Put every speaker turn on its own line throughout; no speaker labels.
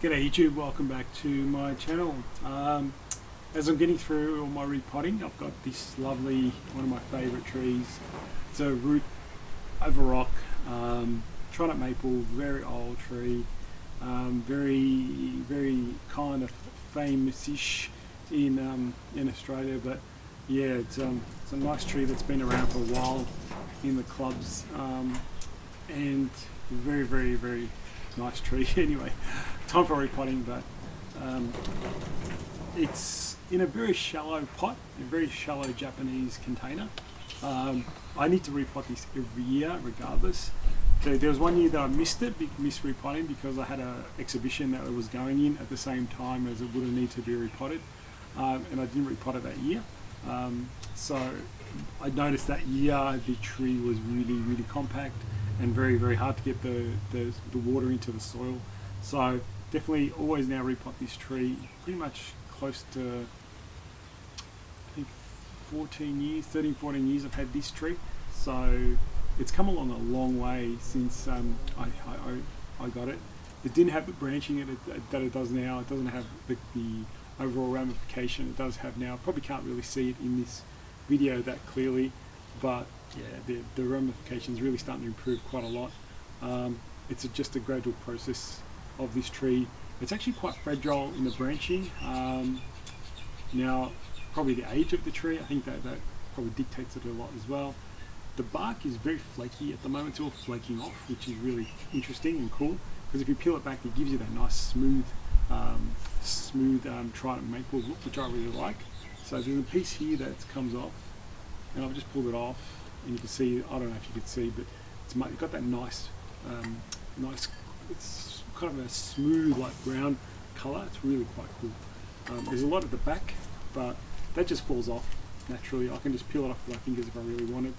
G'day YouTube, welcome back to my channel. As I'm getting through all my repotting, I've got this lovely, one of my favourite trees. It's a root over rock, Trident maple, very old tree, very kind of famous-ish in Australia, but yeah, it's a nice tree that's been around for a while in the clubs, and very nice tree. Anyway, time for repotting, but it's in a very shallow pot, a very shallow Japanese container. I need to repot this every year regardless. So there was one year that I missed repotting because I had an exhibition that I was going in at the same time as it would have needed to be repotted, and I didn't repot it that year. So I noticed that year the tree was really compact and very hard to get the water into the soil. So definitely always now repot this tree. Pretty much close to, I think 13, 14 years I've had this tree. So it's come along a long way since I got it. It didn't have the branching that it does now. It doesn't have the overall ramification it does have now. Probably can't really see it in this video that clearly, but yeah, the ramifications really starting to improve quite a lot. It's just a gradual process of this tree. It's actually quite fragile in the branching. Now, probably the age of the tree, I think that probably dictates it a lot as well. The bark is very flaky at the moment. It's all flaking off, which is really interesting and cool, because if you peel it back, it gives you that nice smooth Trident maple look, which I really like. So there's a piece here that comes off, and I've just pulled it off, and you can see, I don't know if you can see, but it's got that nice, it's kind of a smooth, like brown colour. It's really quite cool. There's a lot at the back, but that just falls off naturally. I can just peel it off with my fingers if I really wanted.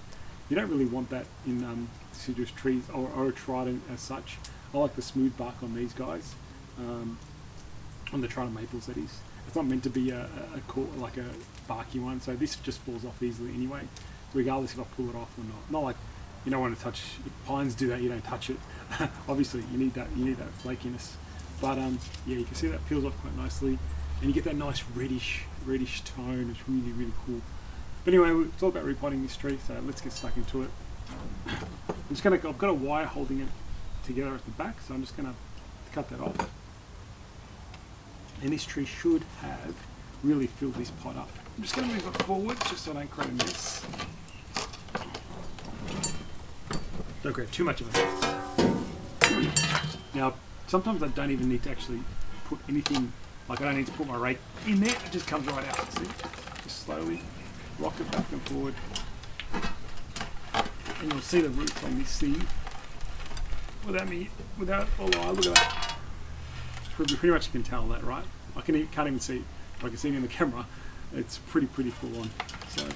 You don't really want that in deciduous trees or a Trident as such. I like the smooth bark on these guys, on the Trident maples that is. It's not meant to be like a barky one, so this just falls off easily anyway, regardless if I pull it off or not. Not like you don't want to touch. If pines do that, you don't touch it. Obviously, you need that flakiness. But yeah, you can see that peels off quite nicely, and you get that nice reddish tone. It's really cool. But anyway, it's all about repotting this tree, so let's get stuck into it. I've got a wire holding it together at the back, so I'm just gonna cut that off. And this tree should have really filled this pot up. I'm just going to move it forward just so I don't create a mess. Don't create too much of a mess. Now, sometimes I don't even need to actually put anything, like I don't need to put my rake in there, it just comes right out. See? Just slowly rock it back and forward. And you'll see the roots on this thing without all eye. Look at that. Pretty much you can tell that, right? Can't even see it, but I can see it in the camera. It's pretty full on. So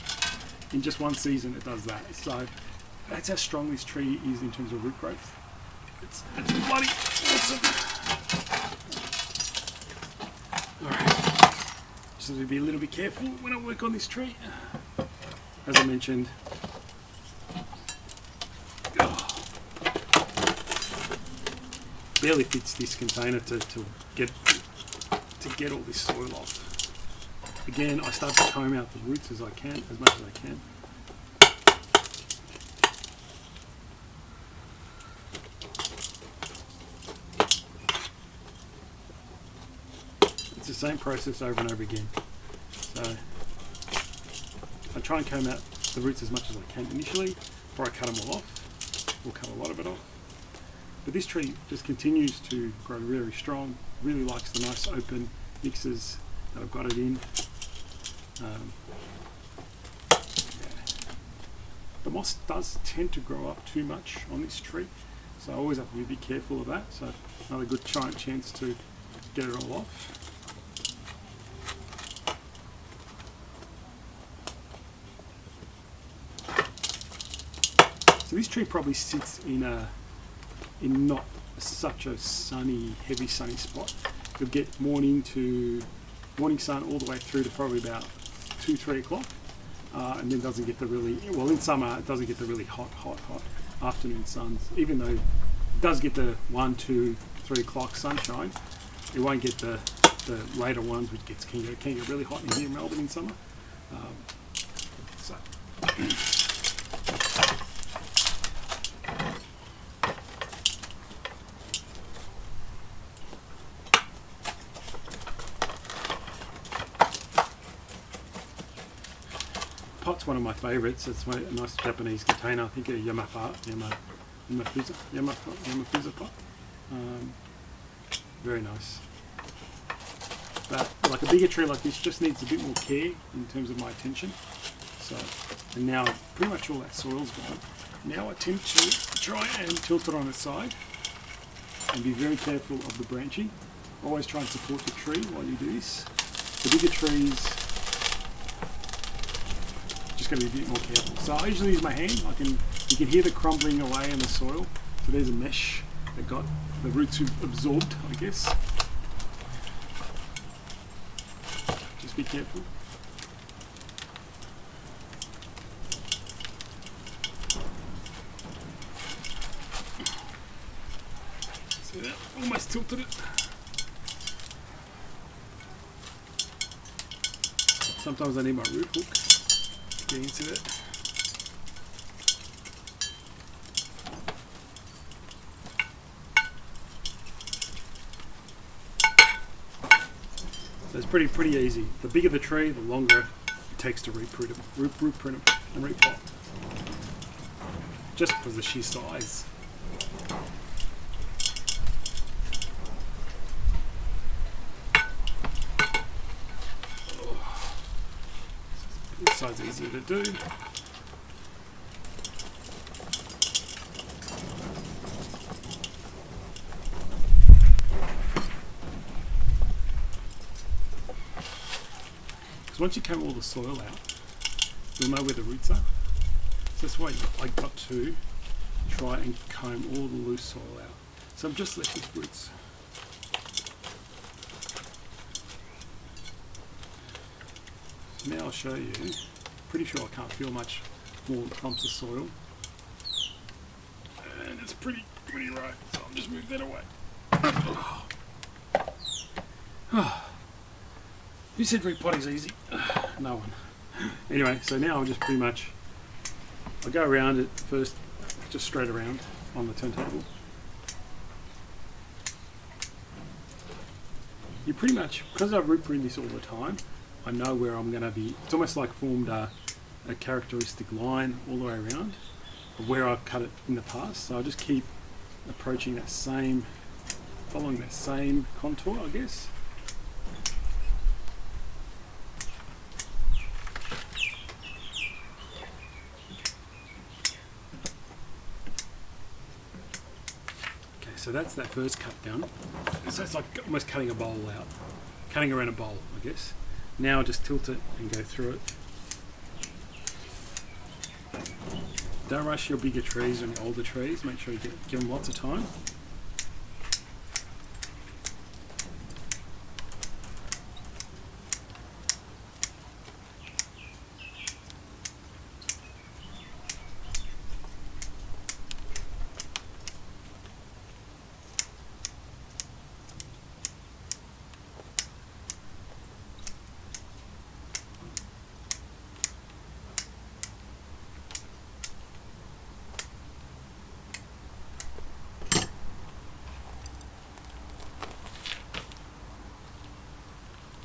in just one season it does that. So that's how strong this tree is in terms of root growth. It's bloody awesome. Alright, just have to be a little bit careful when I work on this tree. As I mentioned, barely fits this container to get all this soil off. Again, I start to comb out the roots as much as I can. It's the same process over and over again. So I try and comb out the roots as much as I can initially before I cut them all off, or cut a lot of it off. But this tree just continues to grow really strong, really likes the nice open mixes that I've got it in. Yeah. The moss does tend to grow up too much on this tree, so I always have to be a bit careful of that. So another good chance to get it all off. So this tree probably sits in not such a heavy sunny spot. You'll get morning sun all the way through to probably about 2-3 o'clock, and then doesn't get the really, well, in summer it doesn't get the really hot afternoon suns, even though it does get the 1, 2, 3 o'clock sunshine. you won't get the later ones, which can get really hot in here in Melbourne in summer. So. Pot's one of my favourites. It's a nice Japanese container. I think a Yamafusa pot. Very nice. But like a bigger tree like this just needs a bit more care in terms of my attention. So, and now pretty much all that soil's gone. Now I tend to try and tilt it on its side and be very careful of the branching. Always try and support the tree while you do this. The bigger trees, just got to be a bit more careful. So I usually use my hand. You can hear the crumbling away in the soil. So there's a mesh that got the roots absorbed, I guess. Just be careful. See that? Almost tilted it. Sometimes I need my root hook to get into it. So it's pretty easy. The bigger the tree, the longer it takes to root prune them and repot. Just because of the sheer size. This side's easier to do. Because once you comb all the soil out, you'll know where the roots are. So that's why I got to try and comb all the loose soil out. So I'm just left with roots. Now I'll show you. Pretty sure I can't feel much more clumps of soil, and it's pretty right. So I'll just move that away. Who said repotting's easy? No one. Anyway, so now I'll just I'll go around it first, just straight around on the turntable. You pretty much, because I root prune this all the time, I know where I'm going to be. It's almost like formed a characteristic line all the way around of where I've cut it in the past. So I'll just keep approaching that same, following that same contour, I guess. Okay, so that's that first cut done. So it's like almost cutting a bowl out, cutting around a bowl, I guess. Now just tilt it and go through it. Don't rush your bigger trees or your older trees. Make sure you give them lots of time.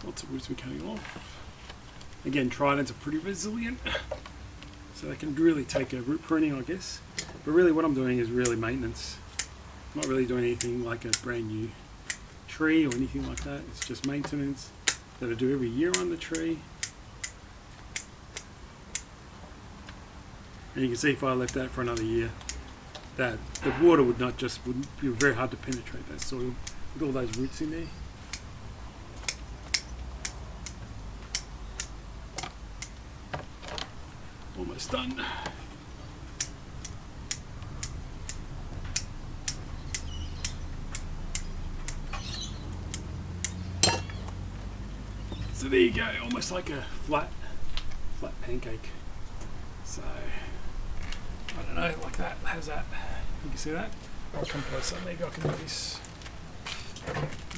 Lots of roots we're cutting off. Again, Tridents are pretty resilient, so they can really take a root pruning, I guess. But really what I'm doing is really maintenance. I'm not really doing anything like a brand new tree or anything like that. It's just maintenance that I do every year on the tree. And you can see if I left that for another year, that the water would be very hard to penetrate that soil with all those roots in there. Almost done. So there you go, almost like a flat pancake. So I don't know, like that. How's that? You can see that? I'll come closer. Maybe I can do this.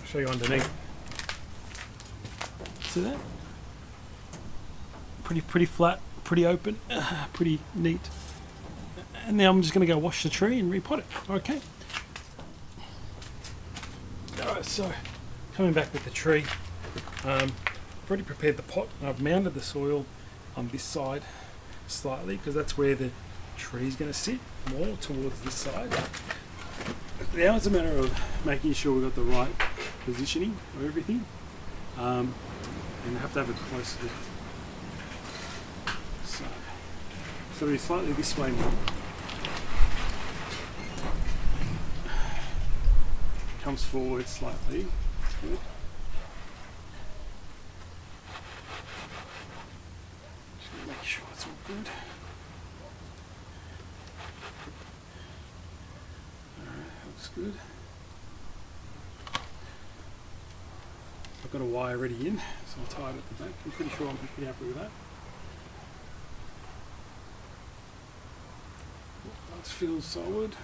I'll show you underneath. See that? Pretty flat, pretty open, pretty neat. And now I'm just going to go wash the tree and repot it. Okay. Alright, so coming back with the tree, I've already prepared the pot. I've mounted the soil on this side slightly because that's where the tree is going to sit, more towards this side. Now it's a matter of making sure we've got the right positioning of everything, and I have to have it close to it. So we're slightly this way now. Comes forward slightly. Good. Just gonna make sure it's all good. Alright, looks good. I've got a wire ready in, so I'll tie it at the back. I'm pretty sure I'm pretty happy with that. That feels solid.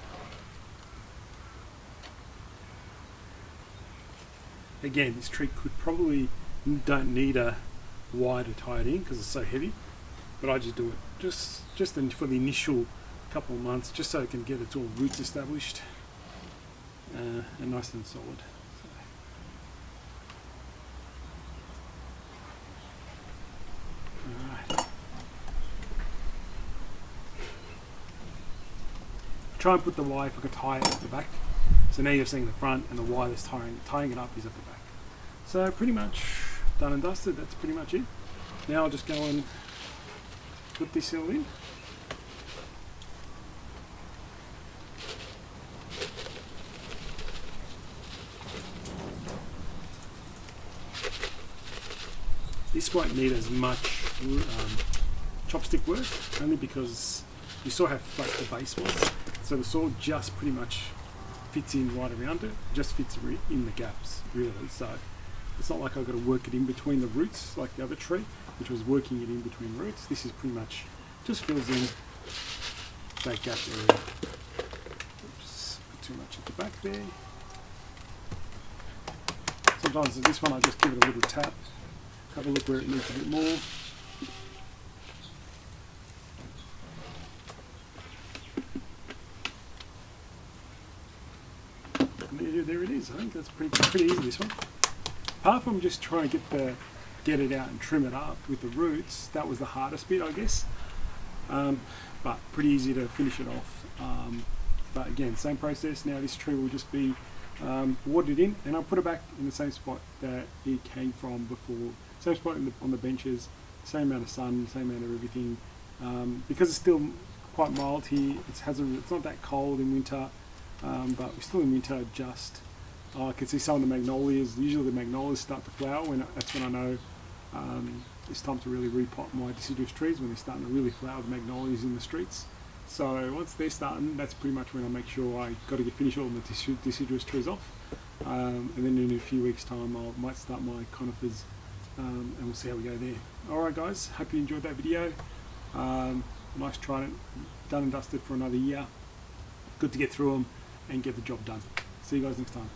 Again, this tree could probably don't need a wire to tie it in because it's so heavy, but I just do it just for the initial couple of months, just so it can get its all roots established and nice and solid. Alright. Try and put the wire if I could tie it at the back. So now you're seeing the front, and the wire that's tying it up is at the back. So pretty much done and dusted, that's pretty much it. Now I'll just go and put this all in. This won't need as much chopstick work, only because you saw how flat the base was. So the soil just pretty much fits in right around it, just fits in the gaps really. So it's not like I've got to work it in between the roots like the other tree, which was working it in between roots. This is pretty much just fills in that gap area. Oops, put too much at the back there. Sometimes with this one I just give it a little tap, have a look where it needs a bit more. There it is. I think that's pretty easy, this one. Apart from just trying to get it out and trim it up with the roots, that was the hardest bit, I guess. But pretty easy to finish it off. But again, same process. Now this tree will just be watered in, and I'll put it back in the same spot that it came from before. Same spot on the benches, same amount of sun, same amount of everything. Because it's still quite mild here, it's not that cold in winter. But we're still in winter. I can see some of the magnolias. Usually the magnolias start to flower. That's when I know it's time to really repot my deciduous trees, when they're starting to really flower the magnolias in the streets. So once they're starting, that's pretty much when I make sure I got to finish all the deciduous trees off. And then in a few weeks' time, I might start my conifers, and we'll see how we go there. Alright guys, hope you enjoyed that video. Nice Trident, done and dusted for another year. Good to get through them and get the job done. See you guys next time.